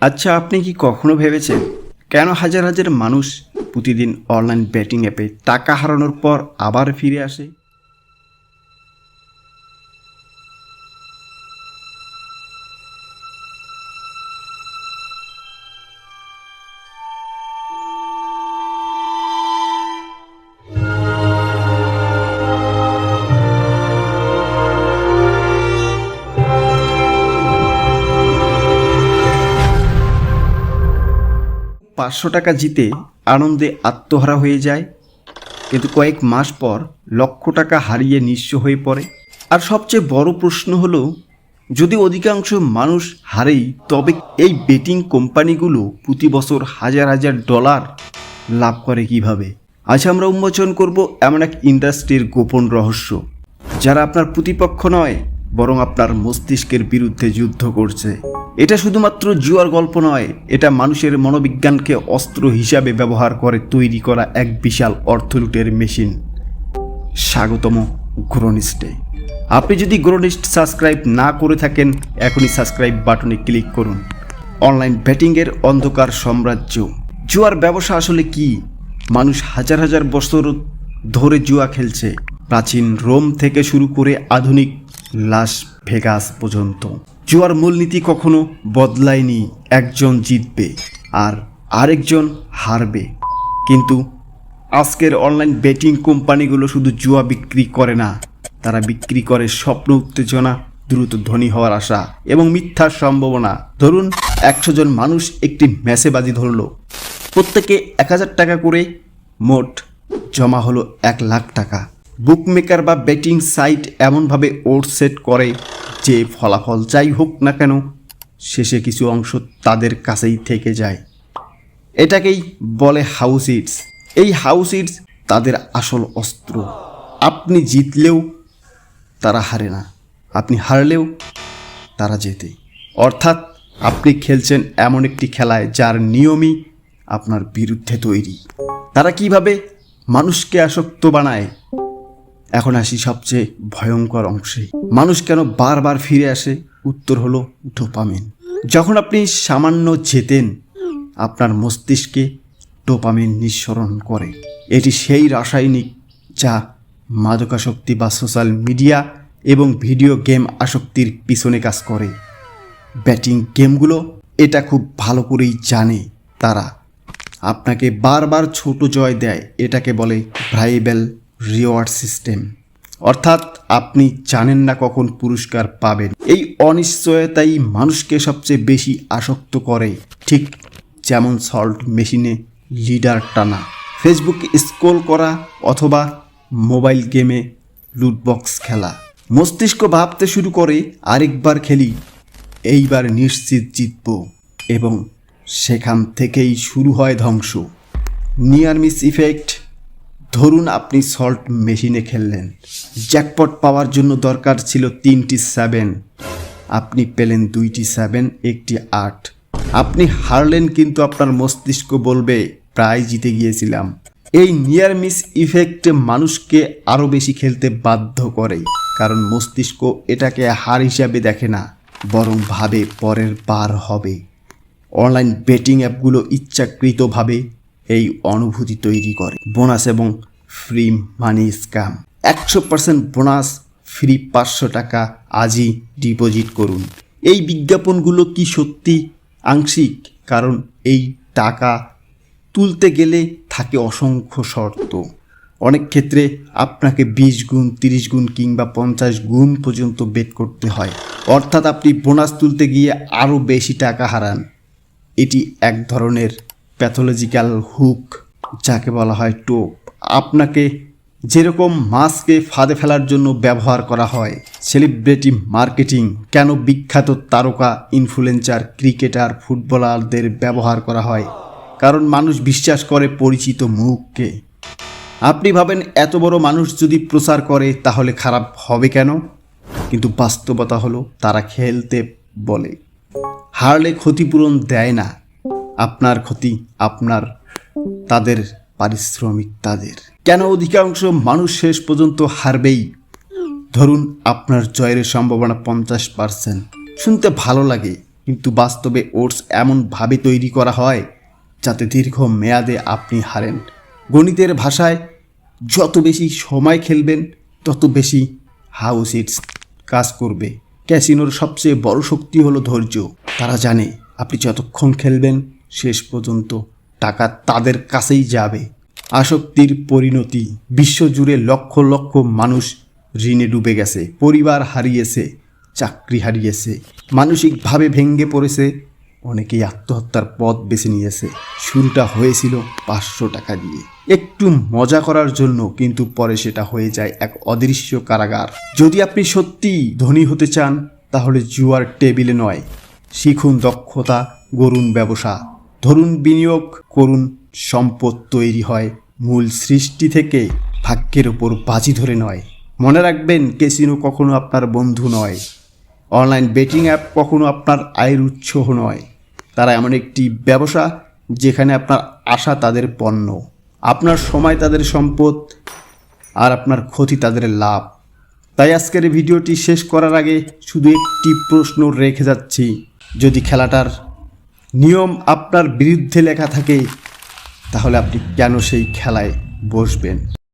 আচ্ছা, আপনি কি কখনো ভেবেছেন কেন হাজার হাজার মানুষ প্রতিদিন অনলাইন ব্যাটিং অ্যাপে টাকা হারানোর পর আবার ফিরে আসে? $500 জিতে আনন্দে আত্মহারা হয়ে যায়, কিন্তু কয়েক মাস পর লক্ষ টাকা হারিয়ে নিঃস্ব হয়ে পড়ে। আর সবচেয়ে বড় প্রশ্ন হলো, যদি অধিকাংশ মানুষ হারেই, তবে এই বেটিং কোম্পানিগুলো প্রতি বছর হাজার হাজার ডলার লাভ করে কিভাবে? আজ আমরা উন্মোচন করব এমন এক ইন্ডাস্ট্রির গোপন রহস্য, যারা আপনার প্রতিপক্ষ নয়, বরং আপনার মস্তিষ্কের বিরুদ্ধে যুদ্ধ করছে। এটা শুধুমাত্র জুয়ার গল্প নয়, এটা মানুষের মনোবিজ্ঞানকে অস্ত্র হিসাবে ব্যবহার করে তৈরি করা এক বিশাল অর্থলুটের মেশিন। স্বাগতম গ্রোনিস্টে। আপনি যদি গ্রোনিস্ট সাবস্ক্রাইব না করে থাকেন, এখনই সাবস্ক্রাইব বাটনে ক্লিক করুন। অনলাইন ব্যাটিংয়ের অন্ধকার সাম্রাজ্য। জুয়ার ব্যবসা আসলে কি? মানুষ হাজার হাজার বছর ধরে জুয়া খেলছে, প্রাচীন রোম থেকে শুরু করে আধুনিক লাস ভেগাস পর্যন্ত। জুয়ার মূলনীতি কখনো বদলায়নি, একজন জিতবে আর আরেকজন হারবে। কিন্তু আজকের অনলাইন বেটিং কোম্পানিগুলো শুধু জুয়া বিক্রি করে না, তারা বিক্রি করে স্বপ্ন, উত্তেজনা, দ্রুত ধনী হওয়ার আশা এবং মিথ্যার সম্ভাবনা। ধরুন 100 জন মানুষ একটি ম্যাচে বাজি ধরলো, প্রত্যেকে 1000 টাকা করে, মোট জমা হলো 1 লাখ টাকা। বুকমেকার বা বেটিং সাইট এমনভাবে ওড সেট করে যে ফলাফল যাই হোক না কেন, শেষে কিছু অংশ তাদের কাছেই থেকে যায়। এটাকেই বলে হাউস ইটস। এই হাউস ইটস তাদের আসল অস্ত্র। আপনি জিতলেও তারা হারে না, আপনি হারলেও তারা জেতে। অর্থাৎ আপনি খেলছেন এমন একটি খেলায় যার নিয়মই আপনার বিরুদ্ধে তৈরি। তারা কিভাবে মানুষকে আসক্ত বানায়? এখন আসি সবচেয়ে ভয়ঙ্কর অংশে। মানুষ কেন বারবার ফিরে আসে? উত্তর হলো ডোপামিন। যখন আপনি সামান্য জেতেন, আপনার মস্তিষ্কে ডোপামিন নিঃসরণ করে। এটি সেই রাসায়নিক যা মাদকাসক্তি বা সোশ্যাল মিডিয়া এবং ভিডিও গেম আসক্তির পিছনে কাজ করে। ব্যাটিং গেমগুলো এটা খুব ভালো করেই জানে। তারা আপনাকে বারবার ছোট জয় দেয়। এটাকে বলে ভ্যারিয়েবল রিওয়ার্ড সিস্টেম। অর্থাৎ আপনি জানেন না কখন পুরস্কার পাবেন। এই অনিশ্চয়তাই মানুষকে সবচেয়ে বেশি আসক্ত করে, ঠিক যেমন সল্ট মেশিনে লিডার টানা, ফেসবুক স্ক্রল করা অথবা মোবাইল গেমে লুটবক্স খেলা। মস্তিষ্ক ভাবতে শুরু করে, আরেকবার খেলি, এইবার নিশ্চিত জিতব, এবং সেখান থেকেই শুরু হয় ধ্বংস। Near miss effect. ধরুন আপনি সল্ট মেশিনে খেললেন, জ্যাকপট পাওয়ার জন্য দরকার ছিল 3টি 7, আপনি পেলেন 2টি 7, 1টি 8। আপনি হারলেন, কিন্তু আপনার মস্তিষ্ক বলবে প্রায় জিতে গিয়েছিলাম। এই নিয়ার মিস ইফেক্ট মানুষকে আরও বেশি খেলতে বাধ্য করে, কারণ মস্তিষ্ক এটাকে হার হিসাবে দেখে না, বরং ভাবে পরের বার হবে। অনলাইন বেটিং অ্যাপগুলো ইচ্ছাকৃতভাবে এই অনুভূতি তৈরি করে। বোনাস এবং ফ্রি মানি স্ক্যাম। 100% বোনাস, ফ্রি 500 টাকা, আজই ডিপোজিট করুন। এই বিজ্ঞাপনগুলো কি সত্যি? আংশিক, কারণ এই টাকা তুলতে গেলে থাকে অসংখ্য শর্ত। অনেক ক্ষেত্রে আপনাকে 20 গুণ, 30 গুণ কিংবা 50 গুণ পর্যন্ত বেট করতে হয়। অর্থাৎ আপনি বোনাস তুলতে গিয়ে আরও বেশি টাকা হারান। এটি এক ধরনের প্যাথোলজিক্যাল হুক, যাকে বলা হয় টোপ। আপনাকে যেরকম মাছকে ফাঁদে ফেলার জন্য ব্যবহার করা হয়। Celebrity marketing. কেন বিখ্যাত তারকা, ইনফ্লুয়েন্সার, ক্রিকেটার, ফুটবলারদের ব্যবহার করা হয়? কারণ মানুষ বিশ্বাস করে পরিচিত মুখকে। আপনি ভাবেন এত বড় মানুষ যদি প্রচার করে তাহলে খারাপ হবে কেন? কিন্তু বাস্তবতা হলো তারা খেলতে বলে। হারলে ক্ষতিপূরণ দেয় না। আপনার ক্ষতি আপনার, তাদের পারিশ্রমিক তাদের। কেন অধিকাংশ মানুষ শেষ পর্যন্ত হারবেই? ধরুন আপনার জয়ের সম্ভাবনা 50%। শুনতে ভালো লাগে, কিন্তু বাস্তবে ওটস এমনভাবে তৈরি করা হয় যাতে দীর্ঘ মেয়াদে আপনি হারেন। গণিতের ভাষায় যত বেশি সময় খেলবেন তত বেশি হাউস ইটস কাজ করবে। ক্যাসিনোর সবচেয়ে বড় শক্তি হলো ধৈর্য। তারা জানে আপনি যতক্ষণ খেলবেন শেষ পর্যন্ত টাকা তাদের কাছেই যাবে। আসক্তির পরিণতি বিশ্বজুড়ে লক্ষ লক্ষ মানুষ ঋণে ডুবে গেছে, পরিবার হারিয়েছে, চাকরি হারিয়েছে, মানসিকভাবে ভেঙে পড়েছে, অনেকেই আত্মহত্যার পথ বেছে নিয়েছে। শুরুটা হয়েছিল 500 টাকা দিয়ে, একটু মজা করার জন্য, কিন্তু পরে সেটা হয়ে যায় এক অদৃশ্য কারাগার। যদি আপনি সত্যিই ধনী হতে চান তাহলে জুয়ার টেবিলে নয়, শিখুন দক্ষতা, গড়ুন ব্যবসা, ধরুন বিনিয়োগ করুন। সম্পদ তৈরি হয় মূল সৃষ্টি থেকে, ভাগ্যের ওপর বাজি ধরে নয়। মনে রাখবেন, ক্যাসিনো কখনো আপনার বন্ধু নয়, অনলাইন বেটিং অ্যাপ কখনো আপনার আয়ের উৎস নয়। তারা এমন একটি ব্যবসা যেখানে আপনার আশা তাদের পণ্য, আপনার সময় তাদের সম্পদ, আর আপনার ক্ষতি তাদের লাভ। তাই আজকের ভিডিওটি শেষ করার আগে শুধু একটি প্রশ্ন রেখে যাচ্ছি, যদি খেলাটার নিয়ম আপনার বিরুদ্ধে লেখা থাকে তাহলে আপনি কেন সেই খেলায় বসবেন?